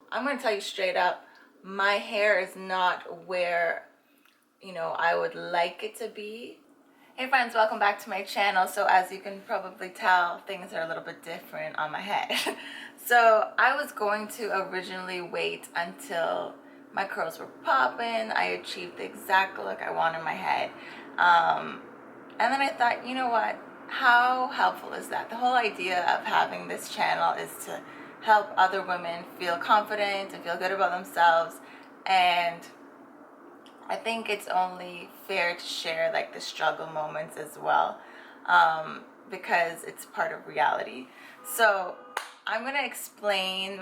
I'm going to tell you straight up, my hair is not where, I would like it to be. Hey friends, welcome back to my channel. So as you can probably tell, things are a little bit different on my head. So I was going to originally wait until my curls were popping, I achieved the exact look I want in my head. And then I thought, you know what? How helpful is that? The whole idea of having this channel is to help other women feel confident and feel good about themselves. And I think it's only fair to share like the struggle moments as well, because it's part of reality. So I'm gonna explain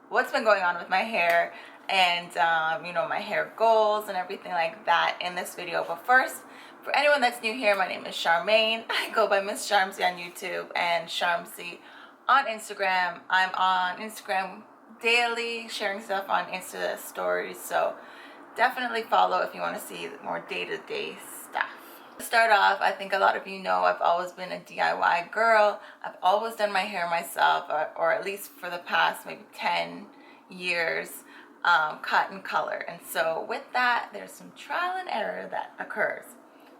what's been going on with my hair and my hair goals and everything like that in this video. But first, for anyone that's new here, my name is Charmaine. I go by Miss Charmsy on YouTube and Charmsy on Instagram. I'm on Instagram daily, sharing stuff on Insta stories. So definitely follow if you want to see more day-to-day stuff. To start off, I think a lot of you know I've always been a DIY girl. I've always done my hair myself, or at least for the past maybe 10 years, cut and color. And so with that, there's some trial and error that occurs.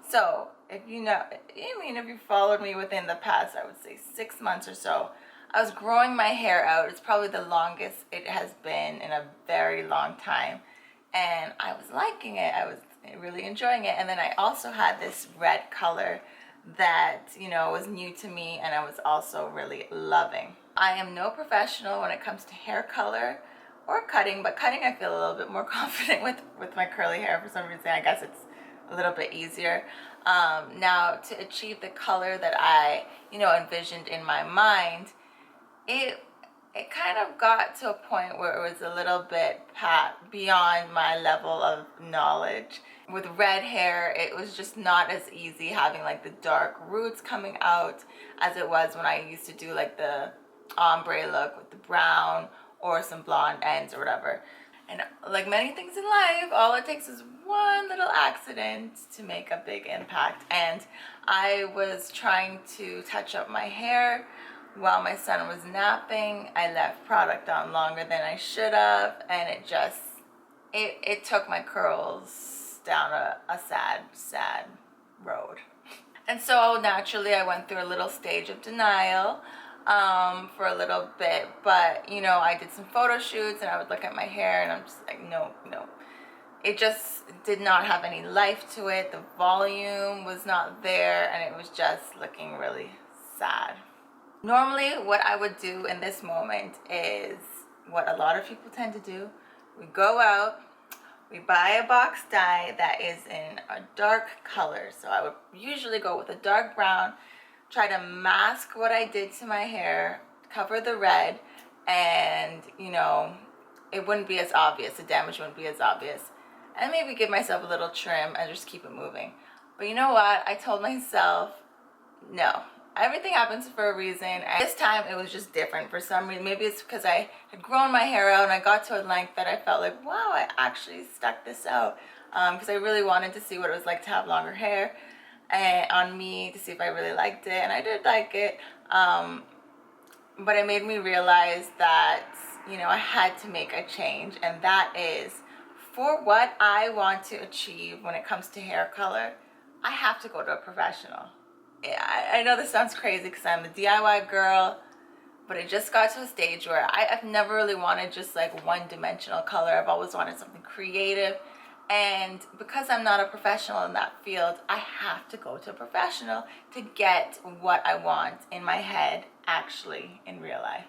So if you followed me within the past, I would say 6 months or so, I was growing my hair out. It's probably the longest it has been in a very long time. And I was liking it. I was really enjoying it. And then I also had this red color that, was new to me and I was also really loving. I am no professional when it comes to hair color or cutting, but cutting I feel a little bit more confident with my curly hair for some reason. I guess it's a little bit easier. Now to achieve the color that I, envisioned in my mind, it kind of got to a point where it was a little bit beyond my level of knowledge. With red hair, it was just not as easy having like the dark roots coming out as it was when I used to do like the ombre look with the brown or some blonde ends or whatever. And like many things in life, all it takes is one little accident to make a big impact. And I was trying to touch up my hair while my son was napping. I left product on longer than I should have, and it took my curls down a sad road. And so naturally I went through a little stage of denial for a little bit, but I did some photo shoots and I would look at my hair and I'm just like, no, it just did not have any life to it. The volume was not there and it was just looking really sad. Normally what I would do in this moment is what a lot of people tend to do. We go out, we buy a box dye that is in a dark color. So I would usually go with a dark brown, try to mask what I did to my hair, cover the red, and it wouldn't be as obvious, the damage wouldn't be as obvious. And maybe give myself a little trim and just keep it moving. But you know what? I told myself, no. Everything happens for a reason. And this time it was just different for some reason. Maybe it's because I had grown my hair out and I got to a length that I felt like, wow, I actually stuck this out. Because I really wanted to see what it was like to have longer hair on me, to see if I really liked it. And I did like it. But it made me realize that, I had to make a change. And that is, for what I want to achieve when it comes to hair color, I have to go to a professional. I know this sounds crazy because I'm the DIY girl, but it just got to a stage where I've never really wanted just like one-dimensional color. I've always wanted something creative. And because I'm not a professional in that field, I have to go to a professional to get what I want in my head actually in real life.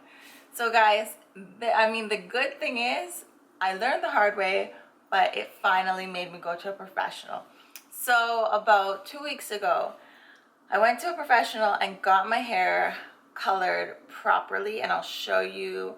So guys, the good thing is I learned the hard way, but it finally made me go to a professional. So about 2 weeks ago, I went to a professional and got my hair colored properly, and I'll show you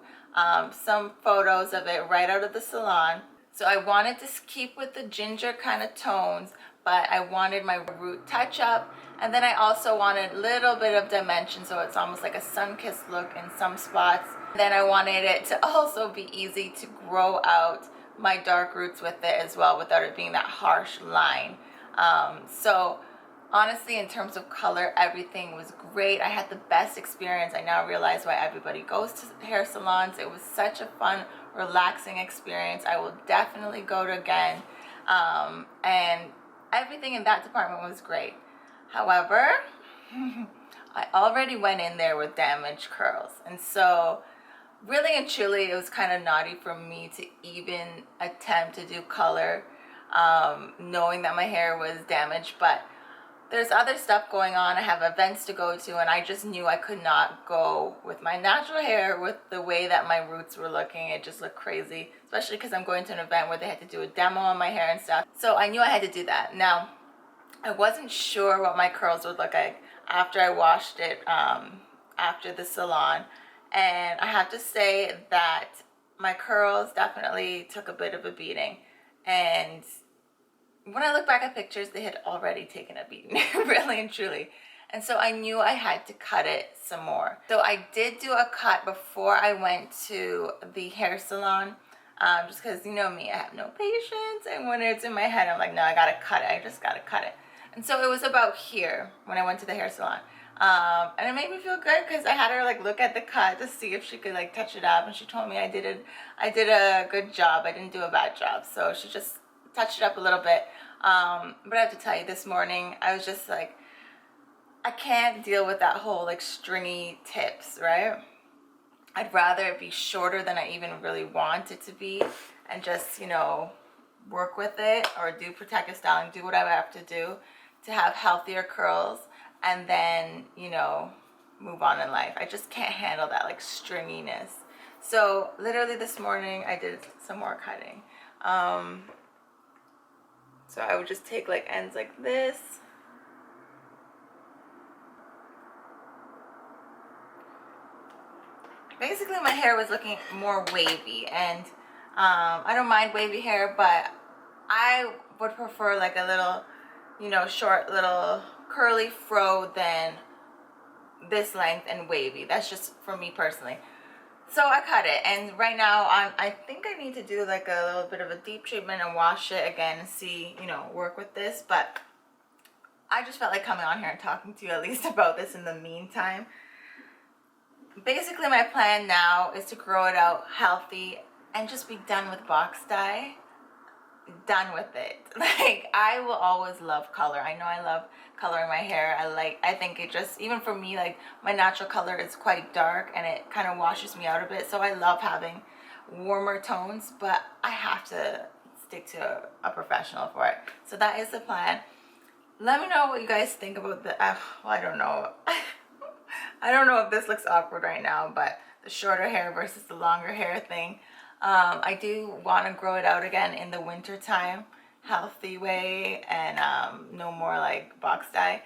some photos of it right out of the salon. So I wanted to keep with the ginger kind of tones, but I wanted my root touch up, and then I also wanted a little bit of dimension, so it's almost like a sun-kissed look in some spots. Then I wanted it to also be easy to grow out my dark roots with it as well, without it being that harsh line. So Honestly, in terms of color, everything was great. I had the best experience. I now realize why everybody goes to hair salons. It was such a fun, relaxing experience. I will definitely go to again. And everything in that department was great. However, I already went in there with damaged curls. And so really and truly, it was kind of naughty for me to even attempt to do color, knowing that my hair was damaged. But there's other stuff going on. I have events to go to, and I just knew I could not go with my natural hair with the way that my roots were looking. It just looked crazy, especially because I'm going to an event where they had to do a demo on my hair and stuff. So I knew I had to do that. Now, I wasn't sure what my curls would look like after I washed it after the salon. And I have to say that my curls definitely took a bit of a beating. And when I look back at pictures, they had already taken a beating, really and truly. And so I knew I had to cut it some more. So I did do a cut before I went to the hair salon, just because, you know me, I have no patience. And when it's in my head, I'm like, no, I gotta cut it. I just gotta cut it. And so it was about here when I went to the hair salon. And it made me feel good because I had her like look at the cut to see if she could like touch it up. And she told me I did a good job. I didn't do a bad job. So she just touched it up a little bit. But I have to tell you, this morning I was just like, I can't deal with that whole like stringy tips, right? I'd rather it be shorter than I even really want it to be, and just, you know, work with it or do protective styling, do whatever I have to do to have healthier curls, and then, you know, move on in life. I just can't handle that like stringiness. So literally this morning I did some more cutting. So I would just take like ends like this. Basically my hair was looking more wavy, and I don't mind wavy hair, but I would prefer like a little, you know, short little curly fro than this length and wavy. That's just for me personally. So I cut it, and right now I think I need to do like a little bit of a deep treatment and wash it again and see, you know, work with this. But I just felt like coming on here and talking to you at least about this in the meantime. Basically my plan now is to grow it out healthy and just be done with box dye. Done with it. Like, I will always love color. I know I love coloring my hair. I think it just, even for me, like my natural color is quite dark and it kind of washes me out a bit, so I love having warmer tones, but I have to stick to a professional for it. So that is the plan. Let me know what you guys think about the well, I don't know. I don't know if this looks awkward right now, but the shorter hair versus the longer hair thing. I do want to grow it out again in the winter time, healthy way, and no more like box dye.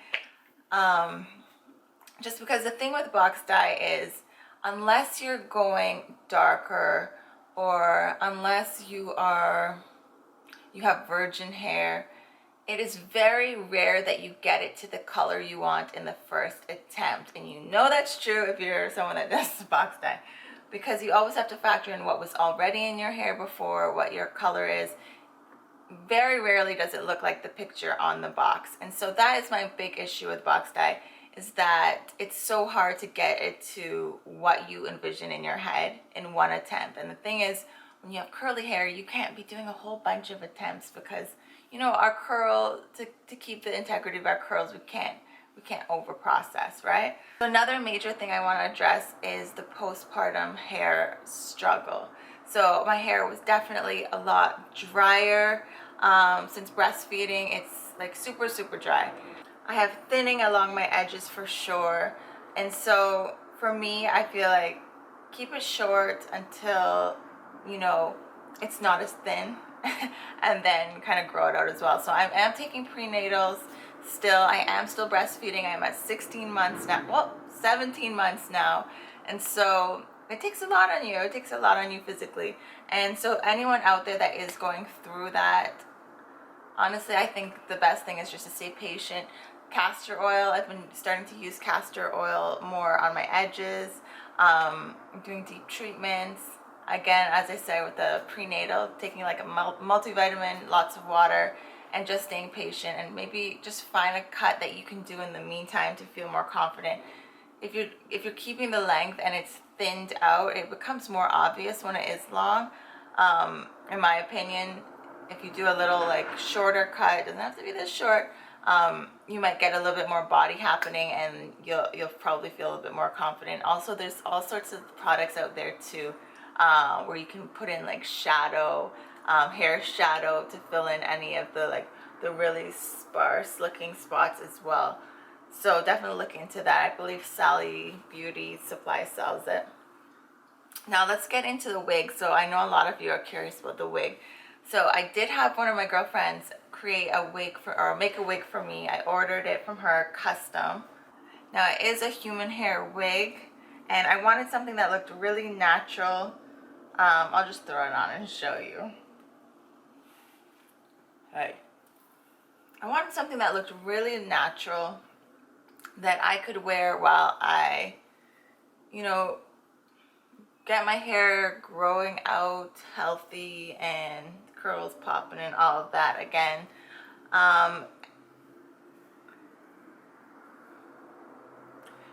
Just because the thing with box dye is, unless you're going darker, or unless you have virgin hair, it is very rare that you get it to the color you want in the first attempt. And you know that's true if you're someone that does box dye, because you always have to factor in what was already in your hair before, what your color is. Very rarely does it look like the picture on the box. And so that is my big issue with box dye, is that it's so hard to get it to what you envision in your head in one attempt. And the thing is, when you have curly hair, you can't be doing a whole bunch of attempts, because, you know, our curl, to keep the integrity of our curls, we can't over process, right? So another major thing I want to address is the postpartum hair struggle. So my hair was definitely a lot drier since breastfeeding. It's like super dry. I have thinning along my edges for sure, and so for me, I feel like keep it short until, you know, it's not as thin, and then kind of grow it out as well. So I am taking prenatals still. I am still breastfeeding. I'm at 16 months now, well, 17 months now, and so it takes a lot on you. It takes a lot on you physically. And so anyone out there that is going through that, honestly, I think the best thing is just to stay patient. Castor oil, I've been starting to use castor oil more on my edges. I'm doing deep treatments. Again, as I said, with the prenatal, taking like a multivitamin, lots of water, and just staying patient, and maybe just find a cut that you can do in the meantime to feel more confident. If you're keeping the length and it's thinned out, it becomes more obvious when it is long. In my opinion, if you do a little like shorter cut, it doesn't have to be this short, you might get a little bit more body happening, and you'll probably feel a little bit more confident. Also, there's all sorts of products out there too, where you can put in like shadow, hair shadow, to fill in any of the really sparse looking spots as well. So definitely look into that. I believe Sally Beauty Supply sells it. Now let's get into the wig. So I know a lot of you are curious about the wig. So I did have one of my girlfriends create a wig make a wig for me. I ordered it from her custom. Now it is a human hair wig, and I wanted something that looked really natural. I'll just throw it on and show you. Hey. I wanted something that looked really natural, that I could wear while I, get my hair growing out healthy and curls popping and all of that again.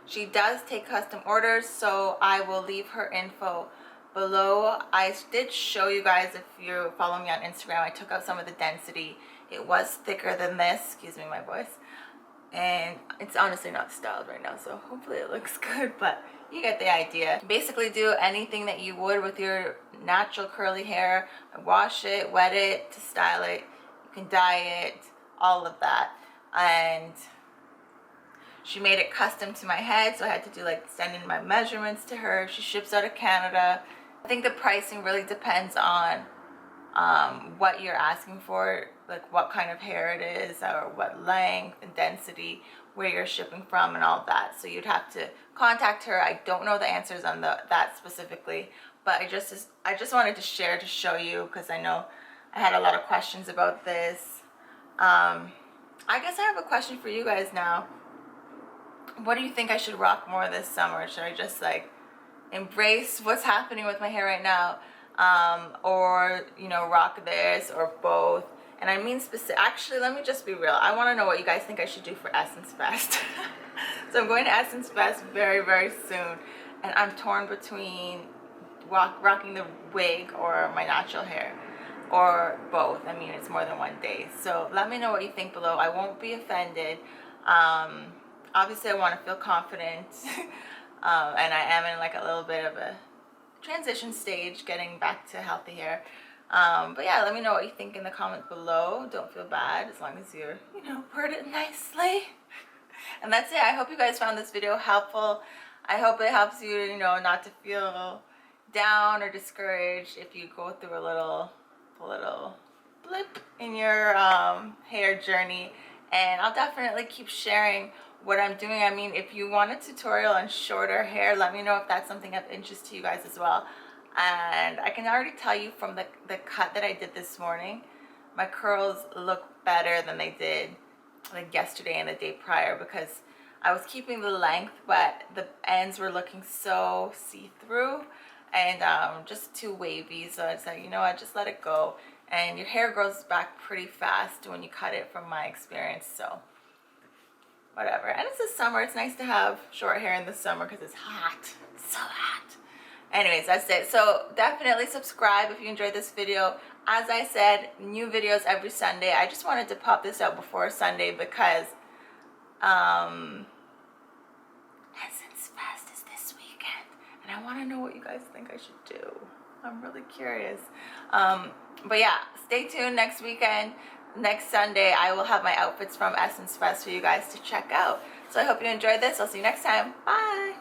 She does take custom orders, so I will leave her info below. I did show you guys, if you follow me on Instagram, I took out some of the density. It was thicker than this, excuse me my voice, and it's honestly not styled right now, so hopefully it looks good, but you get the idea. Basically do anything that you would with your natural curly hair. Wash it, wet it to style it, you can dye it, all of that. And she made it custom to my head, so I had to do send in my measurements to her. She ships out of Canada. I think the pricing really depends on what you're asking for, like what kind of hair it is, or what length and density, where you're shipping from, and all of that. So you'd have to contact her. I don't know the answers on that specifically, but I just wanted to share to show you, because I know I had a lot of questions about this. I guess I have a question for you guys now. What do you think I should rock more this summer? Should I just embrace what's happening with my hair right now, or rock this, or both? And I mean actually, let me just be real. I want to know what you guys think I should do for Essence Fest. So I'm going to Essence Fest very, very soon, and I'm torn between rocking the wig or my natural hair, or both. I mean, it's more than one day. So let me know what you think below. I won't be offended. Obviously I want to feel confident, and I am in a little bit of a transition stage, getting back to healthy hair. But yeah, let me know what you think in the comment below. Don't feel bad, as long as you're, word it nicely. And that's it. I hope you guys found this video helpful. I hope it helps you, not to feel down or discouraged if you go through a little blip in your hair journey. And I'll definitely keep sharing what I'm doing. I mean, if you want a tutorial on shorter hair, let me know if that's something of interest to you guys as well. And I can already tell you from the cut that I did this morning, my curls look better than they did yesterday and the day prior, because I was keeping the length, but the ends were looking so see-through and just too wavy. So I said, you know what, just let it go. And your hair grows back pretty fast when you cut it, from my experience. So whatever. And it's the summer. It's nice to have short hair in the summer because it's hot. So hot. Anyways, that's it. So definitely subscribe if you enjoyed this video. As I said, new videos every Sunday. I just wanted to pop this out before Sunday because Essence Fest is this weekend, and I want to know what you guys think I should do. I'm really curious. But yeah, stay tuned. Next weekend, next Sunday, I will have my outfits from Essence Fest for you guys to check out. So I hope you enjoyed this. I'll see you next time. Bye.